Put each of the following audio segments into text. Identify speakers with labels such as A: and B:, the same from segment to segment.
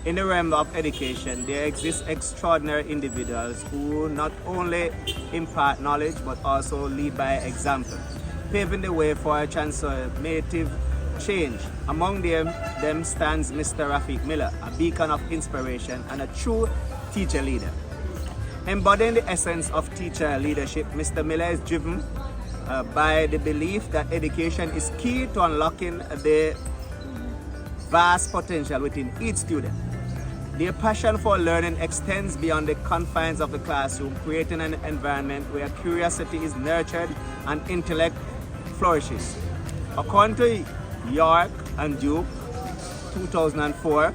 A: In the realm of education, there exist extraordinary individuals who not only impart knowledge but also lead by example, paving the way for a transformative change. Among them stands Mr. Rafiq Miller, a beacon of inspiration and a true teacher leader. Embodying the essence of teacher leadership, Mr. Miller is driven by the belief that education is key to unlocking the vast potential within each student. Their passion for learning extends beyond the confines of the classroom, creating an environment where curiosity is nurtured and intellect flourishes. According to York and Duke, 2004,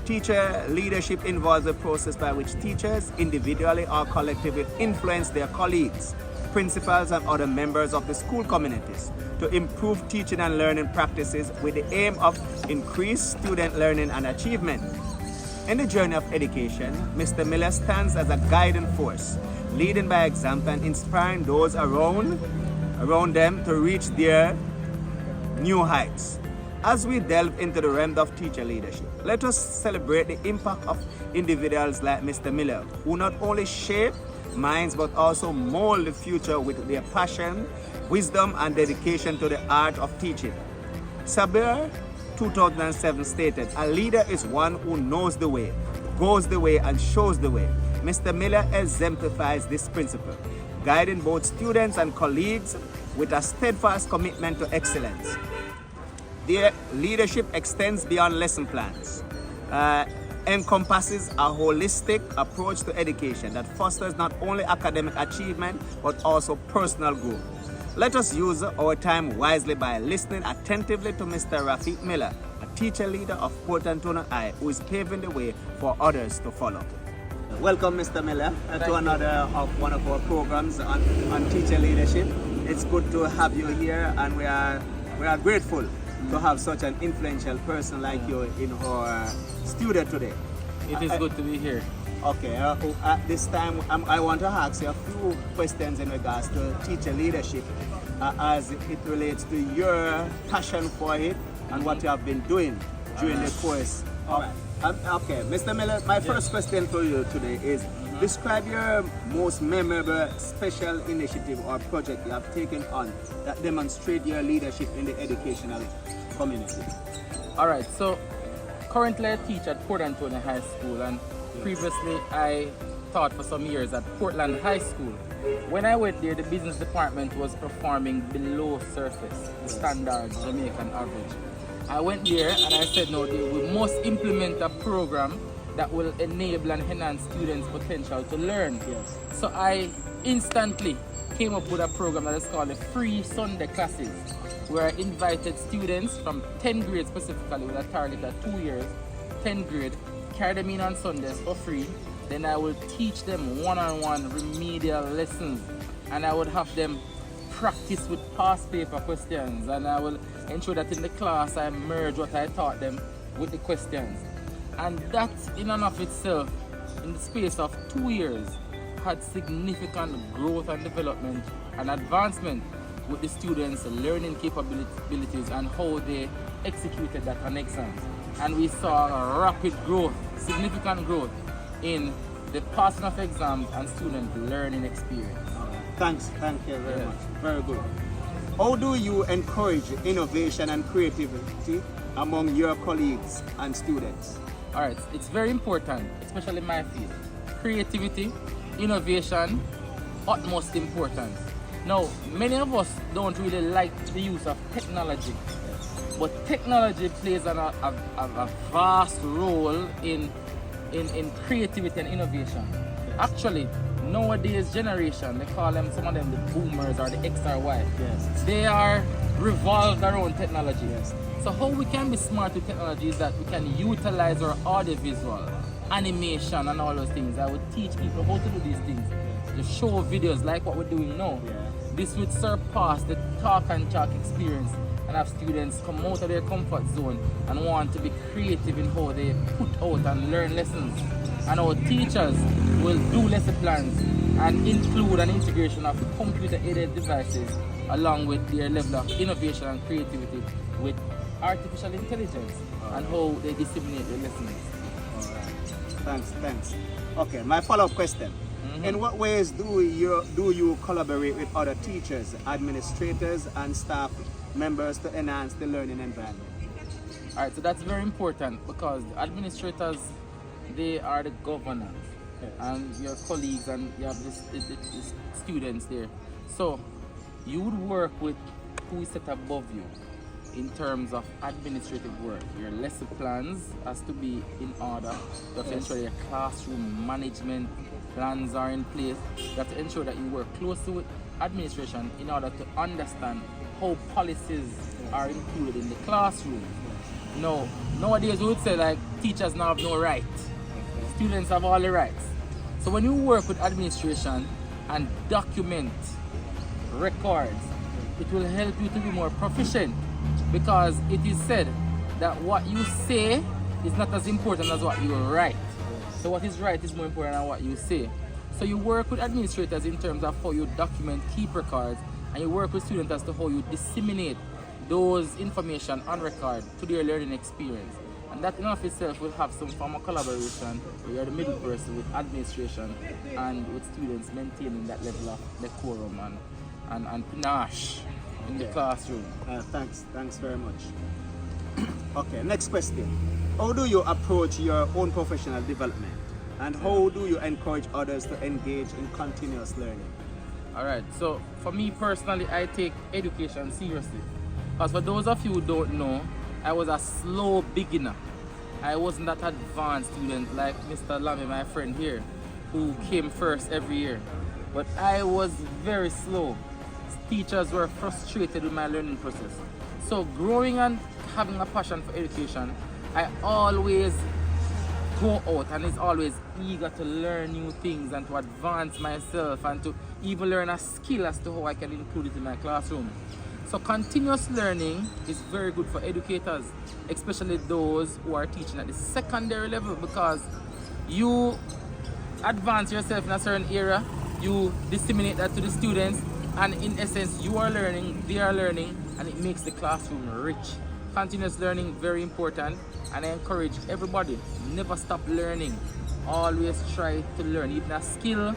A: teacher leadership involves a process by which teachers, individually or collectively, influence their colleagues, principals, and other members of the school communities to improve teaching and learning practices with the aim of increased student learning and achievement. In the journey of education, Mr. Miller stands as a guiding force, leading by example and inspiring those around them to reach their new heights. As we delve into the realm of teacher leadership, let us celebrate the impact of individuals like Mr. Miller, who not only shape minds but also mold the future with their passion, wisdom, and dedication to the art of teaching. Sabir 2007 stated, "A leader is one who knows the way, goes the way, and shows the way." Mr. Miller exemplifies this principle, guiding both students and colleagues with a steadfast commitment to excellence. Their leadership extends beyond lesson plans, encompasses a holistic approach to education that fosters not only academic achievement but also personal growth. Let us use our time wisely by listening attentively to Mr. Rafiq Miller, a teacher leader of Port Antonio I, who is paving the way for others to follow. Welcome, Mr. Miller, to another of one of our programs on teacher leadership. It's good to have you here, and we are grateful to have such an influential person like you in our studio today.
B: It is good to be here.
A: Okay, at this time I want to ask you a few questions in regards to teacher leadership as it relates to your passion for it and what you have been doing during the course. Okay, Mr. Miller, my first question for you today is, describe your most memorable special initiative or project you have taken on that demonstrate your leadership in the educational community.
B: Alright, so currently I teach at Port Antonio High School, and previously I taught for some years at Portland High School. When I went there, the business department was performing below surface, the standard Jamaican average. I went there and I said, no, we must implement a program that will enable and enhance students' potential to learn.
A: Yes.
B: So I instantly came up with a program that is called the Free Sunday Classes, where I invited students from 10th grade specifically with a target of 2 years, 10th grade, carry them in on Sundays for free. Then I will teach them one-on-one remedial lessons, and I would have them practice with past paper questions, and I will ensure that in the class I merge what I taught them with the questions. And that in and of itself, in the space of 2 years, had significant growth and development and advancement with the students' learning capabilities and how they executed that on exams. And we saw a rapid growth, significant growth in the passing of exams and student learning experience.
A: Thank you very much. Very good. How do you encourage innovation and creativity among your colleagues and students?
B: Alright, it's very important, especially in my field. Creativity, innovation, utmost importance. Now, many of us don't really like the use of technology, but technology plays a vast role in creativity and innovation. Actually, nowadays generation, they call them, some of them, the boomers or the X or Y.
A: Yes.
B: They are revolved around technology.
A: Yes.
B: So how we can be smart with technology is that we can utilize our audiovisual, animation and all those things. I would teach people how to do these things. To show videos like what we're doing now.
A: Yeah.
B: This would surpass the talk and chalk experience and have students come out of their comfort zone and want to be creative in how they put out and learn lessons. And our teachers will do lesson plans and include an integration of computer-aided devices along with their level of innovation and creativity with artificial intelligence and how they disseminate their lessons.
A: Thanks. Okay, my follow-up question. In what ways do you collaborate with other teachers, administrators, and staff members to enhance the learning environment?
B: All right, so that's very important because the administrators, they are the governors, and your colleagues, and you have the students there. So you would work with who is set above you in terms of administrative work. Your lesson plans has to be in order. You have to ensure your classroom management plans are in place. You have to ensure that you work closely with administration in order to understand how policies are included in the classroom. No, nowadays we would say like teachers now have no right. Students have all the rights. So when you work with administration and document records, it will help you to be more proficient, because it is said that what you say is not as important as what you write. So what is right is more important than what you say. So you work with administrators in terms of how you document, keep records, and you work with students as to how you disseminate those information on record to their learning experience. And that in of itself will have some form of collaboration where you're the middle person with administration and with students maintaining that level of decorum and panache in the classroom.
A: Thanks very much. Okay, next question. How do you approach your own professional development, and how do you encourage others to engage in continuous learning?
B: All right, so for me personally, I take education seriously. Because for those of you who don't know, I was a slow beginner. I wasn't that advanced student like Mr. Lamy, my friend here, who came first every year. But I was very slow. Teachers were frustrated with my learning process. So growing and having a passion for education, I always go out and is always eager to learn new things and to advance myself and to even learn a skill as to how I can include it in my classroom. So continuous learning is very good for educators, especially those who are teaching at the secondary level, because you advance yourself in a certain area, you disseminate that to the students, and in essence you are learning, they are learning, and it makes the classroom rich. Continuous learning, very important, and I encourage everybody, never stop learning. Always try to learn, even a skill,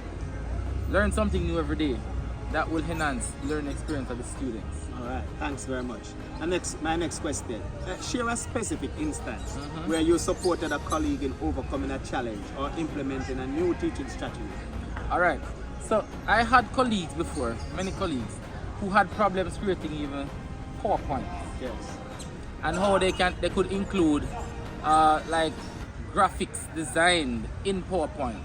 B: learn something new every day. That will enhance learning experience of the students.
A: All right, thanks very much. And my next question. Share a specific instance where you supported a colleague in overcoming a challenge or implementing a new teaching strategy.
B: All right, so I had colleagues before, many colleagues, who had problems creating even PowerPoint.
A: Yes.
B: And how they could include like graphics designed in PowerPoint.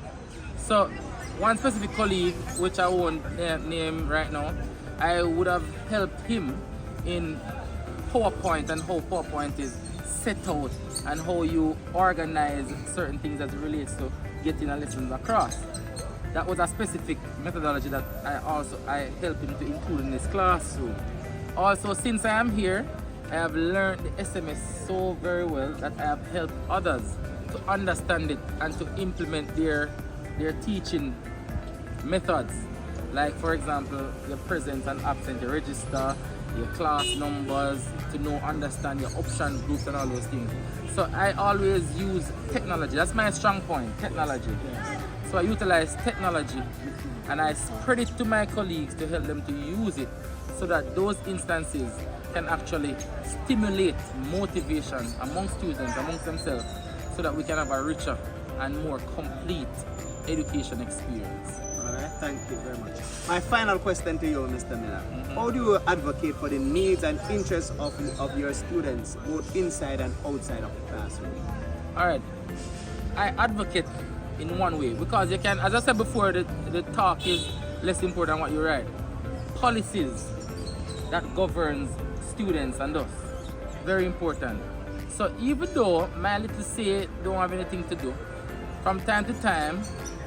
B: So one specific colleague, which I won't name right now, I would have helped him in PowerPoint and how PowerPoint is set out and how you organize certain things as it relates to getting a lesson across. That was a specific methodology that I helped him to include in his classroom. Also, since I am here, I have learned the SMS so very well that I have helped others to understand it and to implement their teaching methods. Like for example, your presence and absence, your register, your class numbers, to know, understand your option groups and all those things. So I always use technology. That's my strong point, technology. So I utilize technology and I spread it to my colleagues to help them to use it so that those instances can actually stimulate motivation among students, amongst themselves, so that we can have a richer and more complete education experience.
A: All right, thank you very much. My final question to you, Mr. Miller. How do you advocate for the needs and interests of your students, both inside and outside of the classroom?
B: All right, I advocate in one way, because you can, as I said before, the talk is less important than what you write. Policies that governs students and us, very important. So even though my little say don't have anything to do, from time to time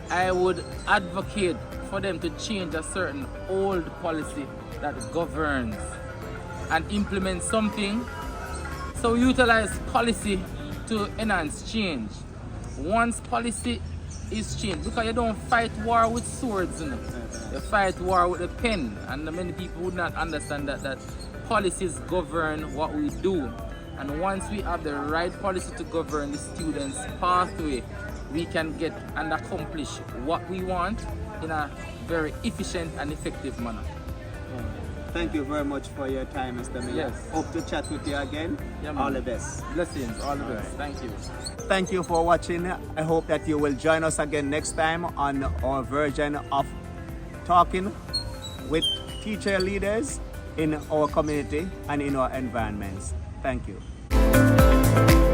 B: I would advocate for them to change a certain old policy that governs and implement something. So utilize policy to enhance change. Once policy is changed, because you don't fight war with swords, you know. You fight war with a pen, and many people would not understand that policies govern what we do. And once we have the right policy to govern the students' pathway we can get and accomplish what we want in a very efficient and effective manner.
A: Thank you very much for your time, Mr. Miller.
B: Yes.
A: Hope to chat with you again.
B: Yeah, man.
A: All the best.
B: Blessings, all the best.
A: right.
B: Thank you.
A: Thank you for watching. I hope that you will join us again next time on our version of talking with teacher leaders in our community and in our environments. Thank you.